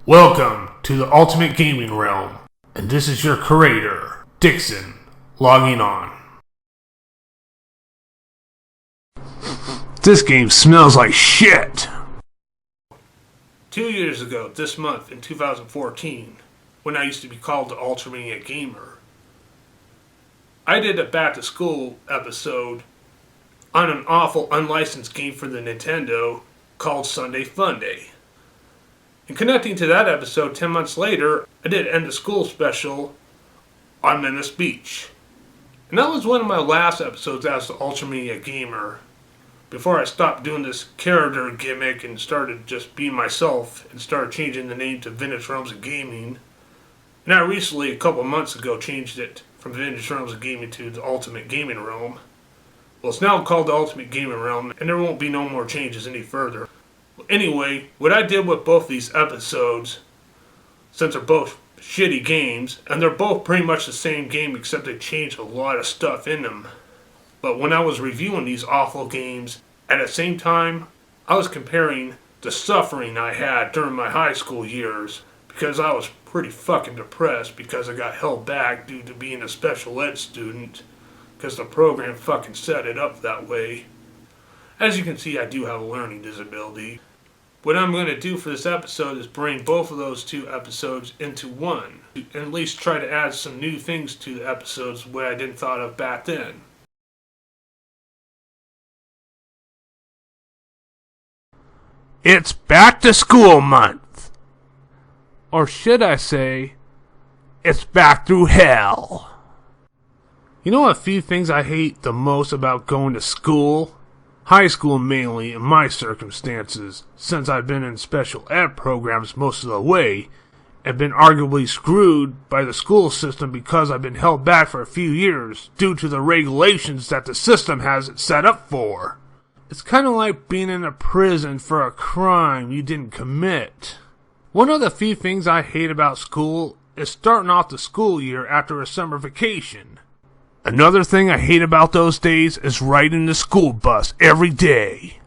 Welcome to the Ultimate Gaming Realm, and this is your creator, Dixon, logging on. This game smells like shit! 2 years ago, this month in 2014, when I used to be called the Ultra Maniac Gamer, I did a back to school episode on an awful unlicensed game for the Nintendo called Funday. And connecting to that episode 10 months later, I did an end of school special on Menace Beach. And that was one of my last episodes as the Ultra Maniac Gamer, before I stopped doing this character gimmick and started just being myself and started changing the name to Vintage Realms of Gaming. And I recently, a couple months ago, changed it from Vintage Realms of Gaming to the Ultimate Gaming Realm. Well, it's now called the Ultimate Gaming Realm, and there won't be no more changes any further. Anyway, what I did with both these episodes, since they're both shitty games, and they're both pretty much the same game except they changed a lot of stuff in them. But when I was reviewing these awful games, at the same time, I was comparing the suffering I had during my high school years, because I was pretty fucking depressed because I got held back due to being a special ed student, because the program fucking set it up that way. As you can see, I do have a learning disability. What I'm going to do for this episode is bring both of those two episodes into one, and at least try to add some new things to the episodes what I didn't thought of back then. It's back to school month. Or should I say, it's back through hell. You know a few things I hate the most about going to school? High school mainly, in my circumstances, since I've been in special ed programs most of the way, and been arguably screwed by the school system because I've been held back for a few years due to the regulations that the system has it set up for. It's kind of like being in a prison for a crime you didn't commit. One of the few things I hate about school is starting off the school year after a summer vacation. Another thing I hate about those days is riding the school bus every day.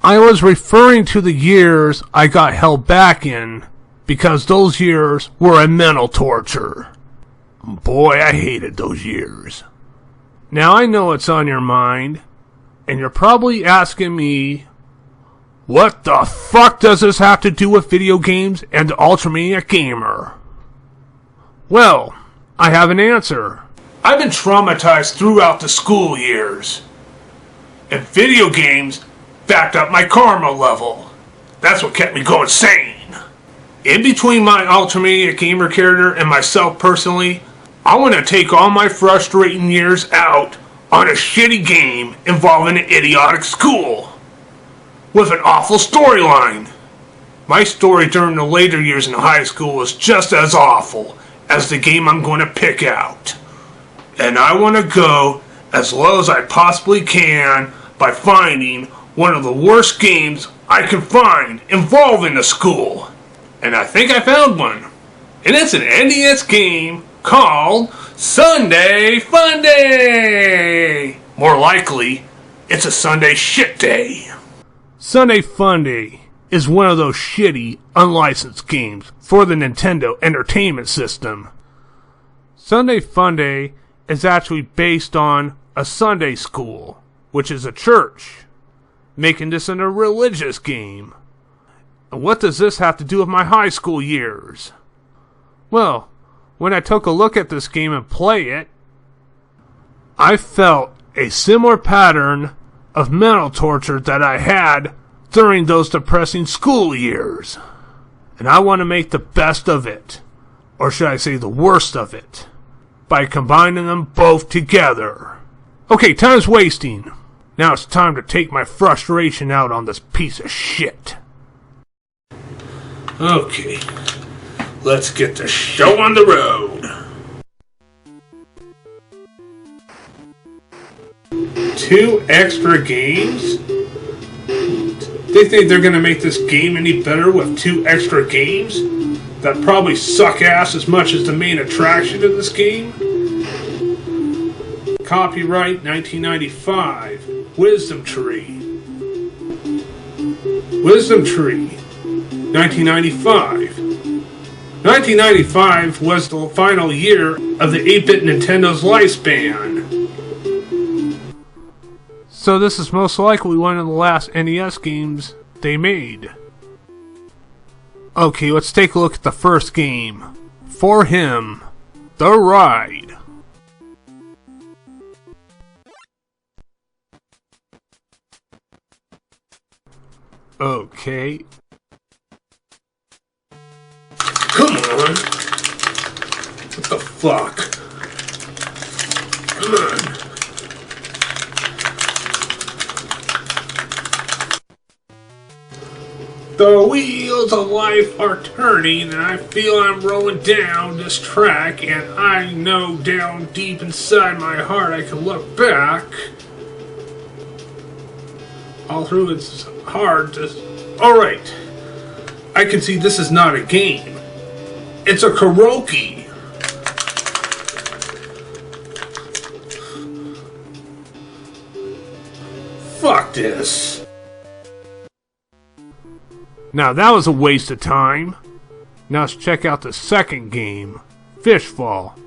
I was referring to the years I got held back in because those years were a mental torture. Boy, I hated those years. Now I know it's on your mind, and you're probably asking me, what the fuck does this have to do with video games and the Ultra Maniac Gamer? Well, I have an answer. I've been traumatized throughout the school years, and video games backed up my karma level. That's what kept me going sane. In between my Ultra Maniac Gamer character and myself personally, I want to take all my frustrating years out on a shitty game involving an idiotic school with an awful storyline. My story during the later years in high school was just as awful as the game I'm going to pick out. And I want to go as low as I possibly can by finding one of the worst games I can find involving the school. And I think I found one. And it's an NES game called Funday. More likely, it's a Sunday shit day. Funday is one of those shitty, unlicensed games for the Nintendo Entertainment System. Funday is actually based on a Sunday school, which is a church, making this a religious game. And what does this have to do with my high school years? Well, when I took a look at this game and play it, I felt a similar pattern of mental torture that I had during those depressing school years. And I want to make the best of it, or should I say the worst of it, by combining them both together. Okay, time's wasting. Now it's time to take my frustration out on this piece of shit. Okay, let's get the show on the road. 2 extra games? They think they're gonna make this game any better with 2 extra games? That probably suck ass as much as the main attraction of this game? Copyright 1995. Wisdom Tree. Wisdom Tree 1995. 1995 was the final year of the 8-bit Nintendo's lifespan. So this is most likely one of the last NES games they made. Okay, let's take a look at the first game. For Him, The Ride. Okay. Come on. What the fuck? Come on. The wheels of life are turning, and I feel I'm rolling down this track, and I know down deep inside my heart I can look back. All through it's hard to... Alright. I can see this is not a game. It's a karaoke. Fuck this. Now that was a waste of time. Now let's check out the second game, Fishfall.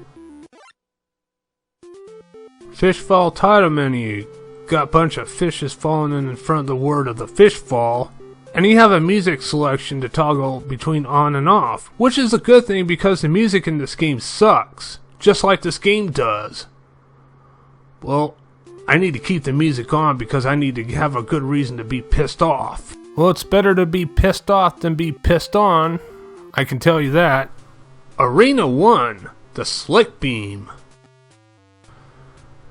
Fishfall title menu. Got a bunch of fishes falling in front of the word of the fishfall. And you have a music selection to toggle between on and off, which is a good thing because the music in this game sucks, just like this game does. Well, I need to keep the music on because I need to have a good reason to be pissed off. Well, it's better to be pissed off than be pissed on, I can tell you that. Arena 1, the Slick Beam.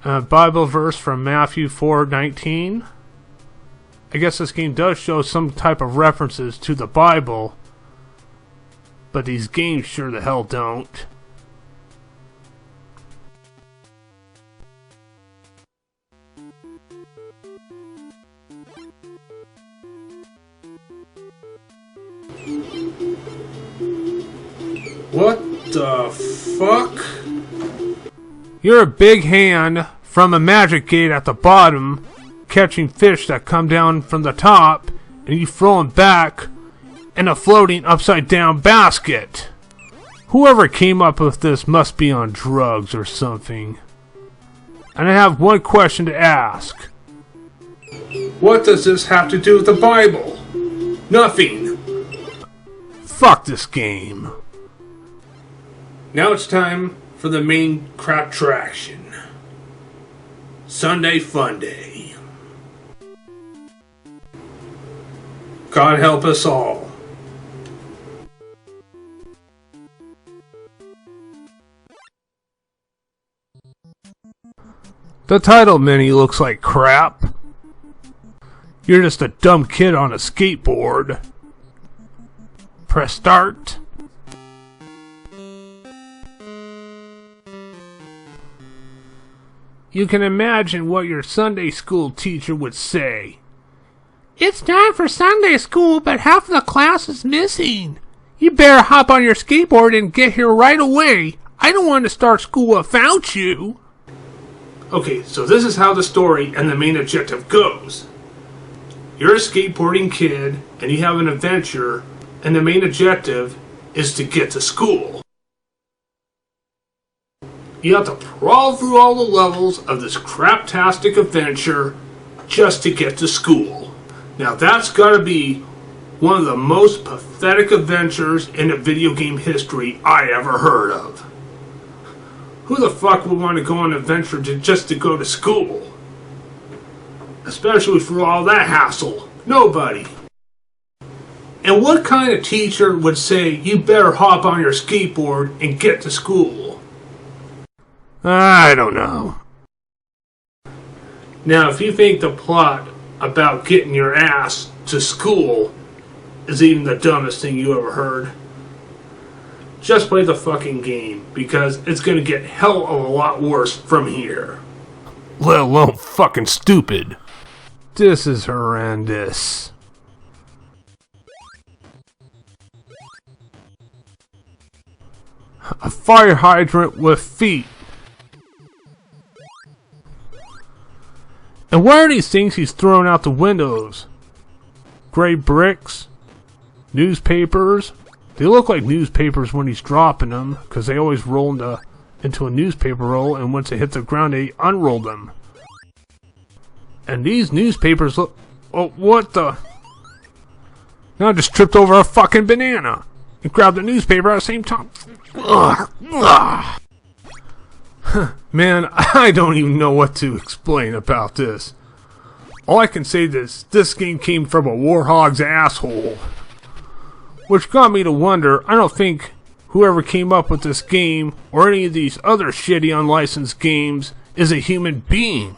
A Bible verse from Matthew 4:19. I guess this game does show some type of references to the Bible, but these games sure the hell don't. What the fuck? You're a big hand from a magic gate at the bottom, catching fish that come down from the top, and you throw them back in a floating upside down basket. Whoever came up with this must be on drugs or something. And I have one question to ask. What does this have to do with the Bible? Nothing. Fuck this game. Now it's time for the main crap attraction. Sunday Funday. God help us all. The title menu looks like crap. You're just a dumb kid on a skateboard. Press start. You can imagine what your Sunday school teacher would say. It's time for Sunday school, but half of the class is missing. You better hop on your skateboard and get here right away. I don't want to start school without you. Okay, so this is how the story and the main objective goes. You're a skateboarding kid, and you have an adventure, and the main objective is to get to school. You have to crawl through all the levels of this craptastic adventure just to get to school. Now that's gotta be one of the most pathetic adventures in the video game history I ever heard of. Who the fuck would want to go on an adventure just to go to school? Especially for all that hassle. Nobody. And what kind of teacher would say you better hop on your skateboard and get to school? I don't know. Now, if you think the plot about getting your ass to school is even the dumbest thing you ever heard, just play the fucking game, because it's gonna get hell of a lot worse from here. Let alone fucking stupid. This is horrendous. A fire hydrant with feet. And what are these things he's throwing out the windows? Gray bricks? Newspapers? They look like newspapers when he's dropping them, because they always roll into a newspaper roll, and once they hit the ground, they unroll them. And these newspapers look... Oh, what the... Now I just tripped over a fucking banana and grabbed the newspaper at the same time. Ugh. Ugh. Man, I don't even know what to explain about this. All I can say is this game came from a warhog's asshole. Which got me to wonder, I don't think whoever came up with this game, or any of these other shitty unlicensed games, is a human being.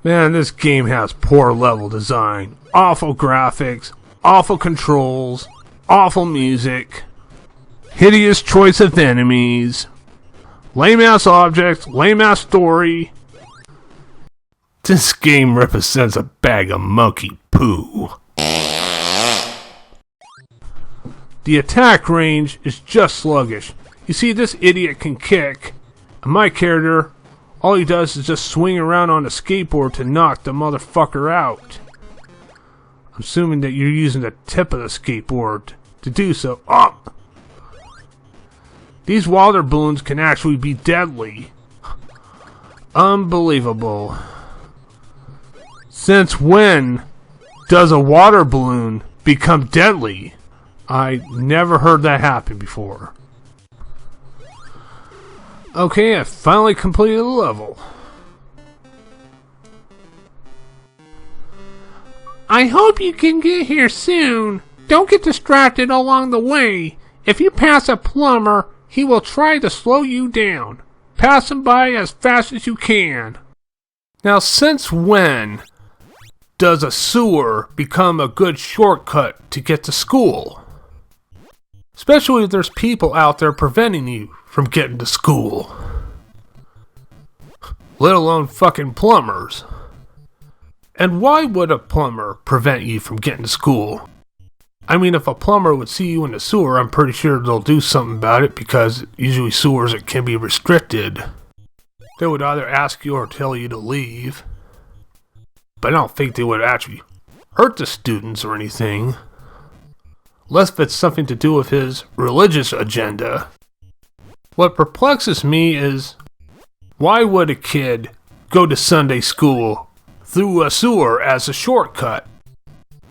Man, this game has poor level design, awful graphics, awful controls, awful music, hideous choice of enemies, lame-ass objects, lame-ass story. This game represents a bag of monkey poo. The attack range is just sluggish. You see, this idiot can kick, and my character, all he does is just swing around on a skateboard to knock the motherfucker out. I'm assuming that you're using the tip of the skateboard to do so. Oh! These water balloons can actually be deadly. Unbelievable. Since when does a water balloon become deadly? I never heard that happen before. Okay, I finally completed the level. I hope you can get here soon. Don't get distracted along the way. If you pass a plumber, he will try to slow you down. Pass him by as fast as you can. Now, since when does a sewer become a good shortcut to get to school? Especially if there's people out there preventing you from getting to school. Let alone fucking plumbers. And why would a plumber prevent you from getting to school? I mean, if a plumber would see you in the sewer, I'm pretty sure they'll do something about it, because usually sewers can be restricted. They would either ask you or tell you to leave. But I don't think they would actually hurt the students or anything. Unless if it's something to do with his religious agenda. What perplexes me is, why would a kid go to Sunday school through a sewer as a shortcut?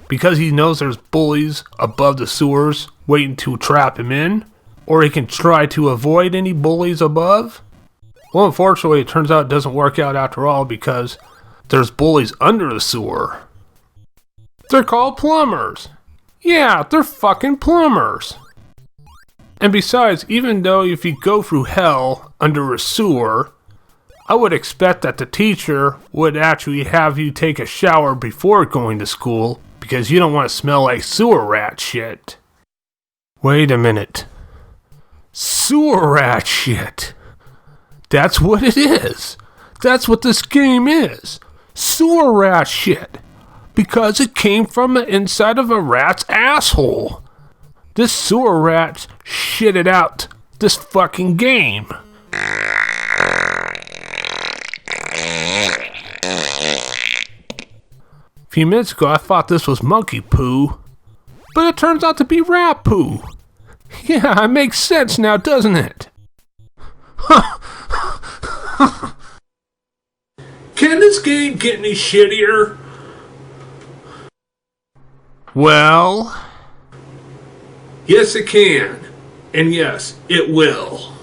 Because he knows there's bullies above the sewers waiting to trap him in? Or he can try to avoid any bullies above? Well, unfortunately, it turns out it doesn't work out after all, because there's bullies under the sewer. They're called plumbers. Yeah, they're fucking plumbers. And besides, even though if you go through hell under a sewer, I would expect that the teacher would actually have you take a shower before going to school, because you don't want to smell like sewer rat shit. Wait a minute. Sewer rat shit. That's what it is. That's what this game is. Sewer rat shit. Because it came from the inside of a rat's asshole. This sewer rat shitted out this fucking game. A few minutes ago I thought this was monkey poo, but it turns out to be rat poo. Yeah, it makes sense now, doesn't it? Can this game get any shittier? Well, Yes, it can. And yes, it will.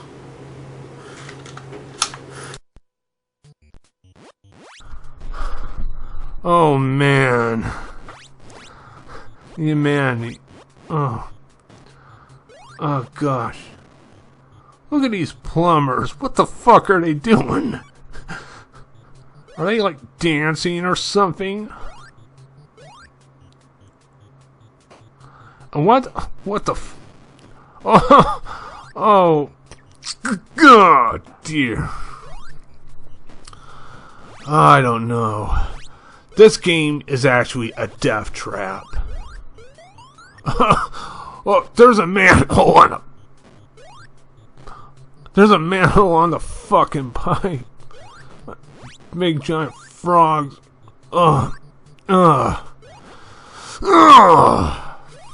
oh man. Yeah, man. Oh gosh. Look at these plumbers. What the fuck are they doing? Are they like dancing or something? And what the oh, God, dear. I don't know. This game is actually a death trap. Oh, there's a manhole on the fucking pipe. Big giant frogs. Ugh.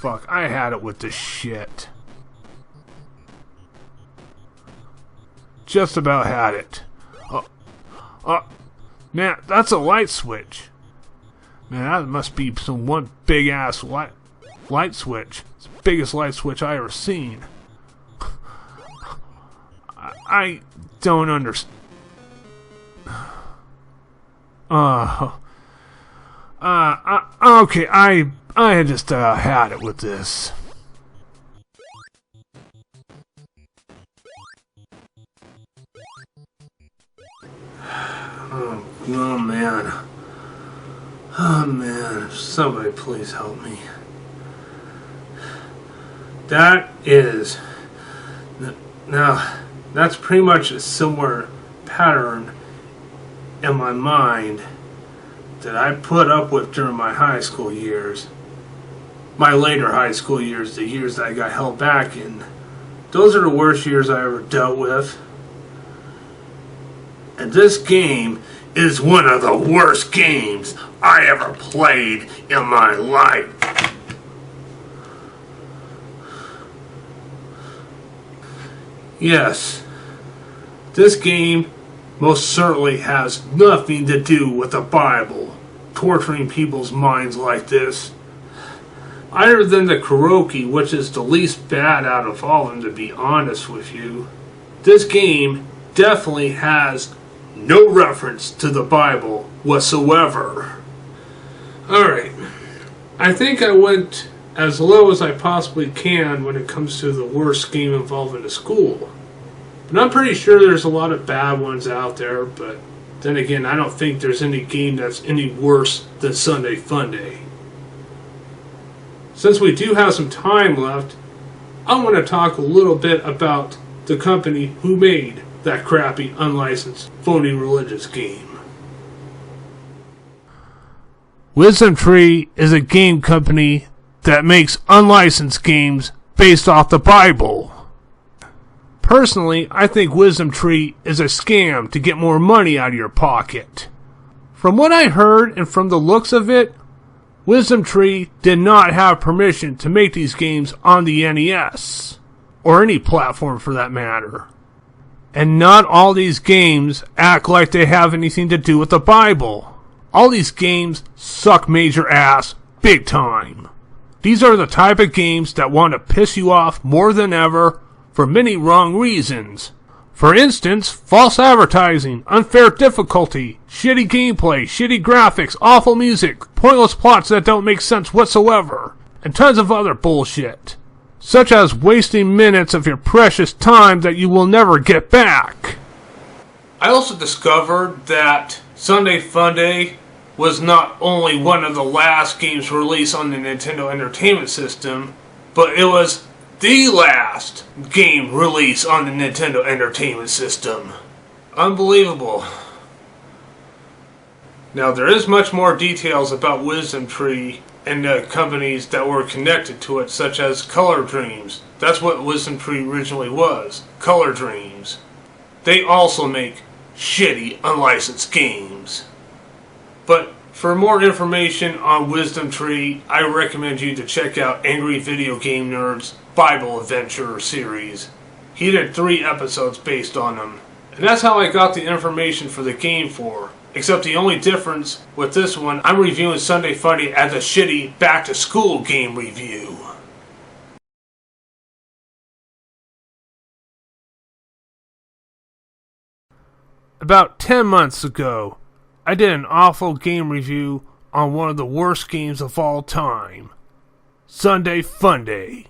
Fuck, I had it with this shit. Just about had it. Man, that's a light switch. Man, that must be some one big ass light switch. It's the biggest light switch I ever seen. I don't understand. Okay, I just had it with this. Oh man. Oh man, somebody please help me. That is... Now, that's pretty much a similar pattern in my mind that I put up with during my high school years. My later high school years, the years that I got held back in. Those are the worst years I ever dealt with. And this game is one of the worst games I ever played in my life. Yes, this game most certainly has nothing to do with the Bible, torturing people's minds like this. Other than the karaoke, which is the least bad out of all of them, to be honest with you, this game definitely has no reference to the Bible whatsoever. Alright, I think I went as low as I possibly can when it comes to the worst game involving a school. And I'm pretty sure there's a lot of bad ones out there, but then again, I don't think there's any game that's any worse than Sunday Funday. Since we do have some time left, I want to talk a little bit about the company who made that crappy, unlicensed, phony religious game. Wisdom Tree is a game company that makes unlicensed games based off the Bible. Personally, I think Wisdom Tree is a scam to get more money out of your pocket. From what I heard and from the looks of it, Wisdom Tree did not have permission to make these games on the NES, or any platform for that matter. And not all these games act like they have anything to do with the Bible. All these games suck major ass big time. These are the type of games that want to piss you off more than ever for many wrong reasons. For instance, false advertising, unfair difficulty, shitty gameplay, shitty graphics, awful music, pointless plots that don't make sense whatsoever, and tons of other bullshit. Such as wasting minutes of your precious time that you will never get back. I also discovered that Sunday Funday was not only one of the last games released on the Nintendo Entertainment System, but it was the last game released on the Nintendo Entertainment System. Unbelievable. Now, there is much more details about Wisdom Tree and the companies that were connected to it, such as Color Dreams. That's what Wisdom Tree originally was, Color Dreams. They also make shitty, unlicensed games. But for more information on Wisdom Tree, I recommend you to check out Angry Video Game Nerd's Bible Adventure series. He did 3 episodes based on them. And that's how I got the information for the game for. Except the only difference with this one, I'm reviewing Sunday Funday as a shitty back-to-school game review. About 10 months ago, I did an awful game review on one of the worst games of all time, Sunday Funday.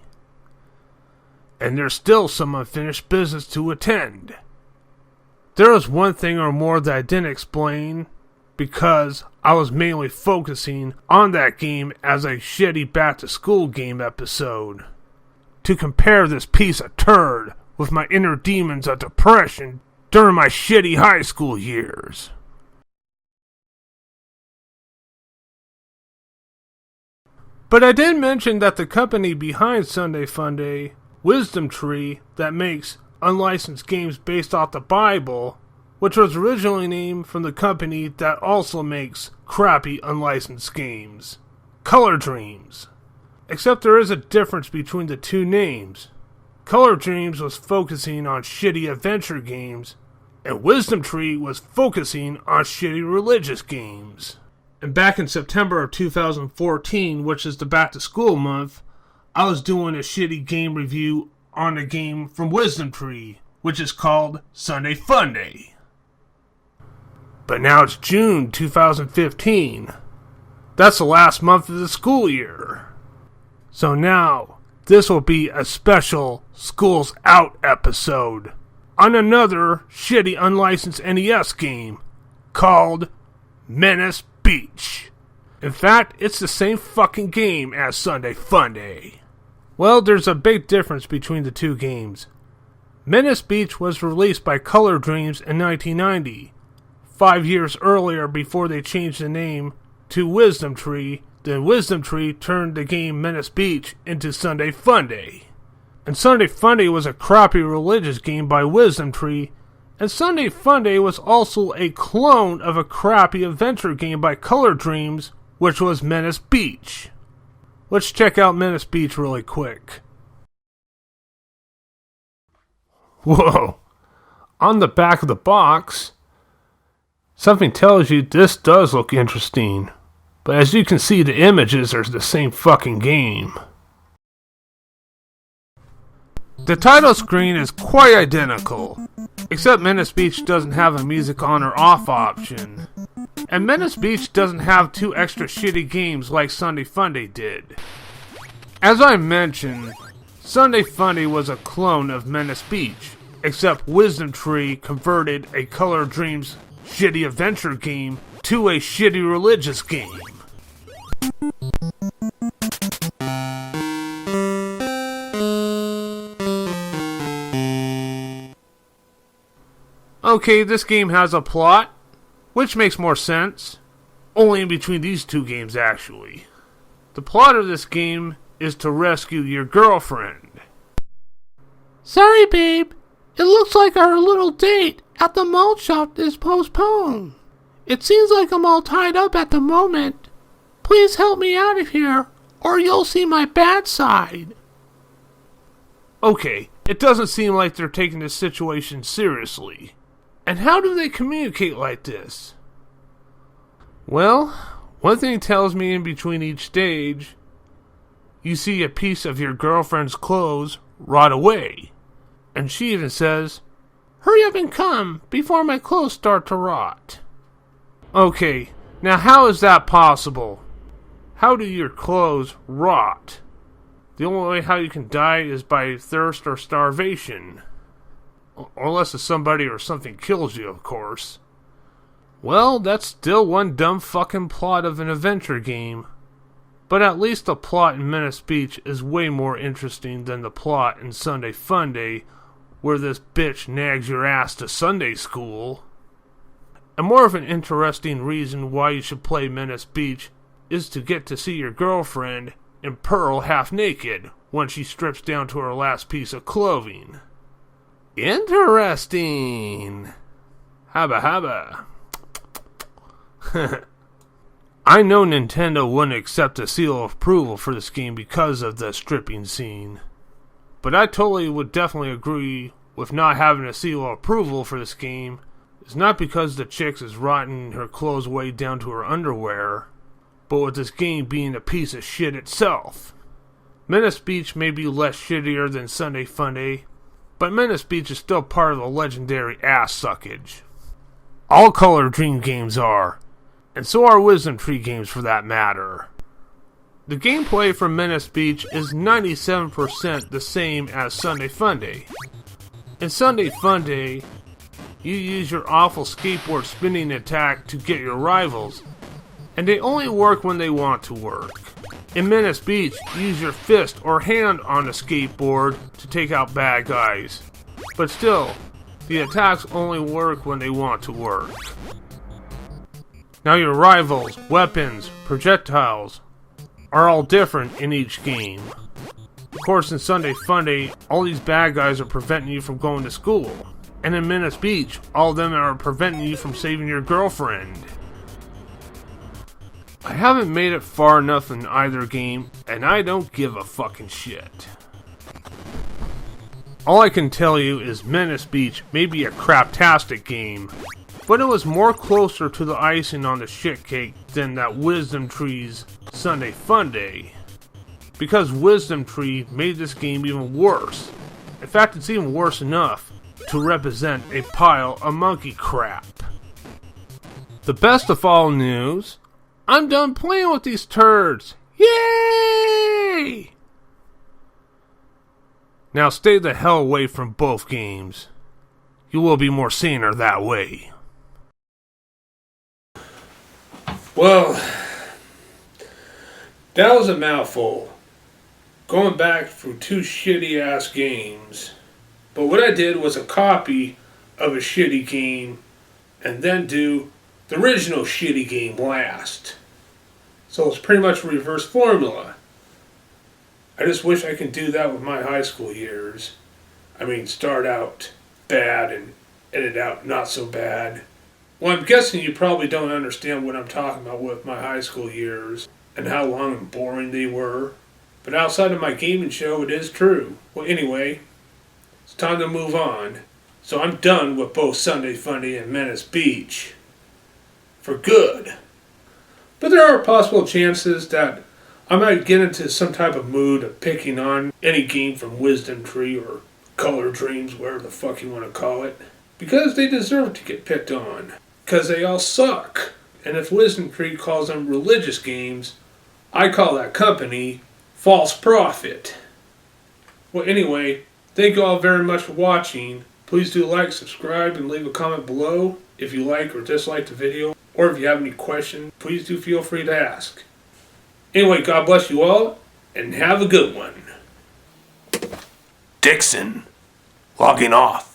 And there's still some unfinished business to attend. There was one thing or more that I didn't explain because I was mainly focusing on that game as a shitty back-to-school game episode. To compare this piece of turd with my inner demons of depression during my shitty high school years. But I did mention that the company behind Sunday Funday, Wisdom Tree, that makes unlicensed games based off the Bible, which was originally named from the company that also makes crappy unlicensed games, Color Dreams. Except there is a difference between the two names. Color Dreams was focusing on shitty adventure games, and Wisdom Tree was focusing on shitty religious games. And back in September of 2014, which is the back to school month, I was doing a shitty game review on a game from Wisdom Tree, which is called Sunday Funday. But now it's June 2015. That's the last month of the school year. So now, this will be a special School's Out episode on another shitty unlicensed NES game called Menace Beach. In fact, it's the same fucking game as Sunday Funday. Well, there's a big difference between the two games. Menace Beach was released by Color Dreams in 1990, 5 years earlier before they changed the name to Wisdom Tree. Then Wisdom Tree turned the game Menace Beach into Sunday Funday. And Sunday Funday was a crappy religious game by Wisdom Tree, and Sunday Funday was also a clone of a crappy adventure game by Color Dreams, which was Menace Beach. Let's check out Menace Beach really quick. Whoa! On the back of the box, something tells you this does look interesting. But as you can see, the images are the same fucking game. The title screen is quite identical, except Menace Beach doesn't have a music on or off option. And Menace Beach doesn't have 2 extra shitty games like Sunday Funday did. As I mentioned, Sunday Funday was a clone of Menace Beach, except Wisdom Tree converted a Color Dreams shitty adventure game to a shitty religious game. Okay, this game has a plot, which makes more sense. Only in between these two games, actually. The plot of this game is to rescue your girlfriend. Sorry, babe. It looks like our little date at the malt shop is postponed. It seems like I'm all tied up at the moment. Please help me out of here, or you'll see my bad side. Okay, it doesn't seem like they're taking this situation seriously. And how do they communicate like this? Well, one thing tells me in between each stage, you see a piece of your girlfriend's clothes rot away. And she even says, "Hurry up and come before my clothes start to rot." Okay, now how is that possible? How do your clothes rot? The only way how you can die is by thirst or starvation. Unless somebody or something kills you, of course. Well, that's still one dumb fucking plot of an adventure game. But at least the plot in Menace Beach is way more interesting than the plot in Sunday Funday, where this bitch nags your ass to Sunday school. And more of an interesting reason why you should play Menace Beach is to get to see your girlfriend in Pearl half naked when she strips down to her last piece of clothing. Interesting. Habba habba. I know Nintendo wouldn't accept a seal of approval for this game because of the stripping scene. But I totally would definitely agree with not having a seal of approval for this game. It's not because the chick is rotting her clothes way down to her underwear, but with this game being a piece of shit itself. Menace Beach may be less shittier than Sunday Funday, but Menace Beach is still part of the legendary ass suckage. All Color Dream games are, and so are Wisdom Tree games for that matter. The gameplay from Menace Beach is 97% the same as Sunday Funday. In Sunday Funday, you use your awful skateboard spinning attack to get your rivals, and they only work when they want to work. In Menace Beach, use your fist or hand on the skateboard to take out bad guys. But still, the attacks only work when they want to work. Now your rivals, weapons, projectiles are all different in each game. Of course, in Sunday Funday, all these bad guys are preventing you from going to school. And in Menace Beach, all of them are preventing you from saving your girlfriend. I haven't made it far enough in either game, and I don't give a fucking shit. All I can tell you is Menace Beach may be a craptastic game, but it was more closer to the icing on the shit cake than that Wisdom Tree's Sunday Funday. Because Wisdom Tree made this game even worse. In fact, it's even worse enough to represent a pile of monkey crap. The best of all news, I'm done playing with these turds. Yay! Now stay the hell away from both games. You will be more saner that way. Well, that was a mouthful. Going back through two shitty ass games. But what I did was a copy of a shitty game and then do the original shitty game last. So it's pretty much a reverse formula. I just wish I could do that with my high school years. I mean, start out bad and edit out not so bad. Well, I'm guessing you probably don't understand what I'm talking about with my high school years and how long and boring they were. But outside of my gaming show, it is true. Well, anyway, it's time to move on. So I'm done with both Sunday Funday and Menace Beach. For good. But there are possible chances that I might get into some type of mood of picking on any game from Wisdom Tree or Color Dreams, whatever the fuck you want to call it. Because they deserve to get picked on. Because they all suck. And if Wisdom Tree calls them religious games, I call that company false prophet. Well, anyway, thank you all very much for watching. Please do like, subscribe, and leave a comment below if you like or dislike the video. Or if you have any questions, please do feel free to ask. Anyway, God bless you all, and have a good one. Dixon, logging off.